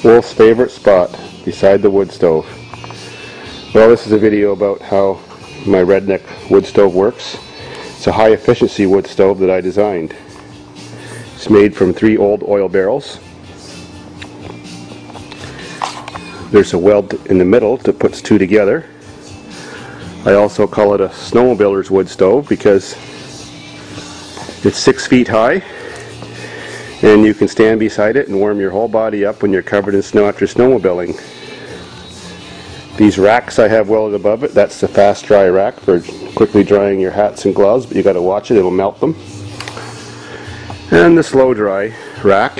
Wolf's favorite spot, beside the wood stove. Well, this is a video about how my redneck wood stove works. It's a high efficiency wood stove that I designed. It's made from 3 old oil barrels. There's a weld in the middle that puts 2 together. I also call it a snowmobiler's wood stove because it's 6 feet high and you can stand beside it and warm your whole body up when you're covered in snow after snowmobiling. These racks I have welded above it, that's the fast dry rack for quickly drying your hats and gloves, but you got to watch it, it'll melt them. And the slow dry rack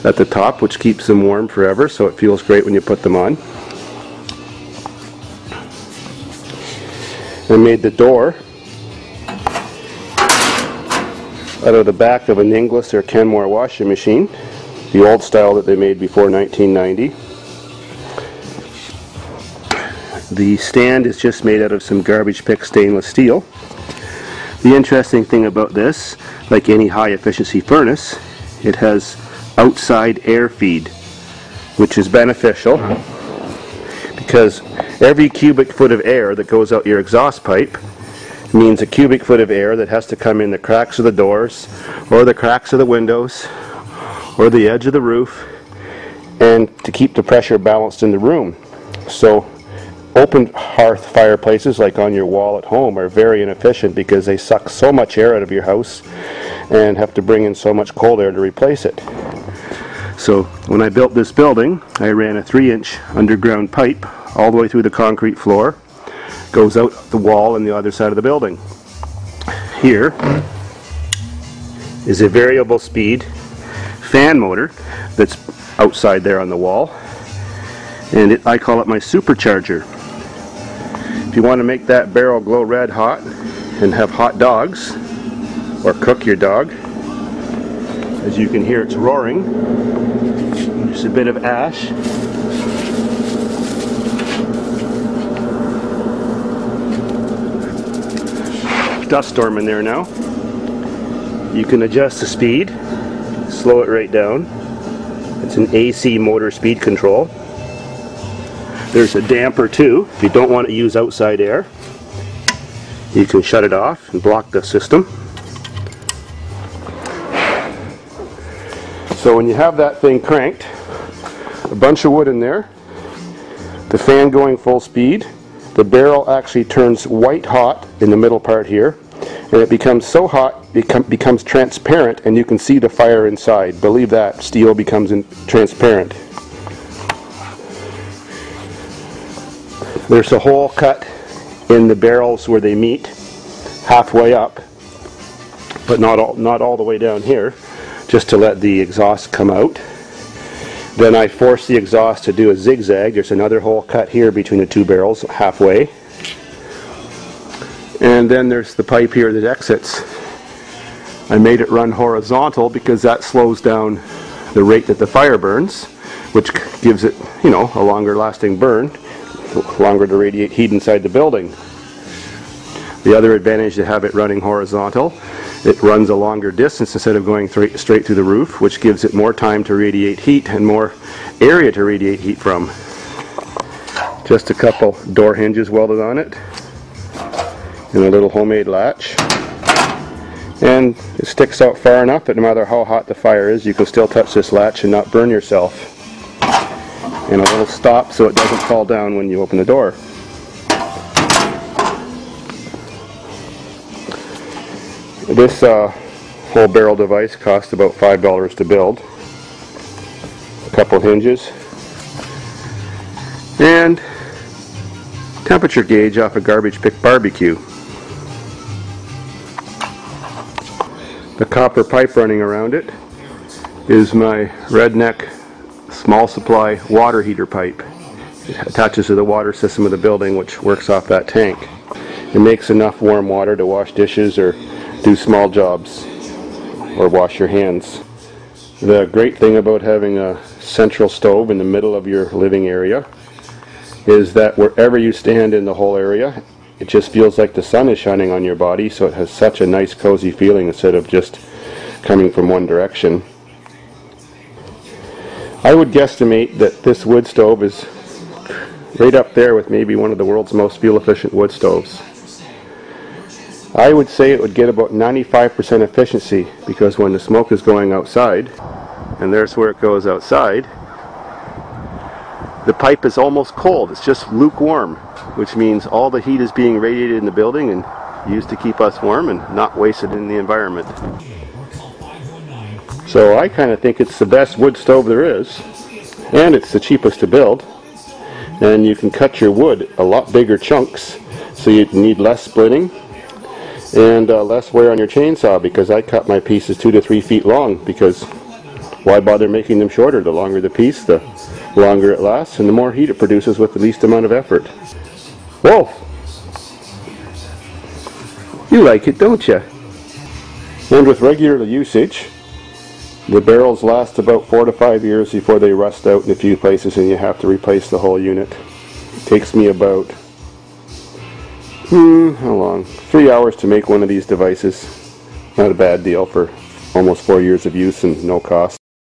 at the top, which keeps them warm forever, so it feels great when you put them on. I made the door out of the back of an Inglis or Kenmore washing machine, the old style that they made before 1990. The stand is just made out of some garbage pick stainless steel. The interesting thing about this, like any high efficiency furnace, it has outside air feed, which is beneficial because every cubic foot of air that goes out your exhaust pipe means a cubic foot of air that has to come in the cracks of the doors or the cracks of the windows or the edge of the roof, and to keep the pressure balanced in the room. So open hearth fireplaces like on your wall at home are very inefficient because they suck so much air out of your house and have to bring in so much cold air to replace it. So when I built this building, I ran a 3-inch underground pipe all the way through the concrete floor, goes out the wall on the other side of the building. Here is a variable speed fan motor that's outside there on the wall, and I call it my supercharger. If you want to make that barrel glow red hot and have hot dogs, or cook your dog, as you can hear it's roaring, there's a bit of ash. Dust storm in there now. You can adjust the speed, slow it right down. It's an AC motor speed control. There's a damper too. If you don't want to use outside air, you can shut it off and block the system. So when you have that thing cranked, a bunch of wood in there, the fan going full speed, the barrel actually turns white hot in the middle part here, and it becomes so hot it becomes transparent and you can see the fire inside. Believe that, steel becomes transparent. There's a hole cut in the barrels where they meet, halfway up, but not all the way down here, just to let the exhaust come out. Then I force the exhaust to do a zigzag. There's another hole cut here between the 2 barrels, halfway. And then there's the pipe here that exits. I made it run horizontal because that slows down the rate that the fire burns, which gives it, you know, a longer lasting burn, longer to radiate heat inside the building. The other advantage to have it running horizontal, it runs a longer distance instead of going straight through the roof, which gives it more time to radiate heat and more area to radiate heat from. Just a couple door hinges welded on it and a little homemade latch. And it sticks out far enough that no matter how hot the fire is, you can still touch this latch and not burn yourself. And a little stop so it doesn't fall down when you open the door. This whole barrel device cost about $5 to build. A couple hinges and temperature gauge off a garbage pick barbecue. The copper pipe running around it is my redneck small supply water heater pipe. It attaches to the water system of the building, which works off that tank. It makes enough warm water to wash dishes or do small jobs or wash your hands. The great thing about having a central stove in the middle of your living area is that wherever you stand in the whole area, it just feels like the sun is shining on your body, so it has such a nice cozy feeling instead of just coming from one direction. I would guesstimate that this wood stove is right up there with maybe one of the world's most fuel efficient wood stoves. I would say it would get about 95% efficiency, because when the smoke is going outside, and there's where it goes outside, the pipe is almost cold. It's just lukewarm, which means all the heat is being radiated in the building and used to keep us warm and not wasted in the environment. So I kind of think it's the best wood stove there is, and it's the cheapest to build, and you can cut your wood a lot bigger chunks, so you need less splitting and less wear on your chainsaw, because I cut my pieces 2 to 3 feet long, because why bother making them shorter? The longer the piece, the longer it lasts, and the more heat it produces with the least amount of effort. Wolf, you like it, don't you? And with regular usage, the barrels last about 4 to 5 years before they rust out in a few places and you have to replace the whole unit. It takes me about, how long? 3 hours to make one of these devices. Not a bad deal for almost 4 years of use and no cost.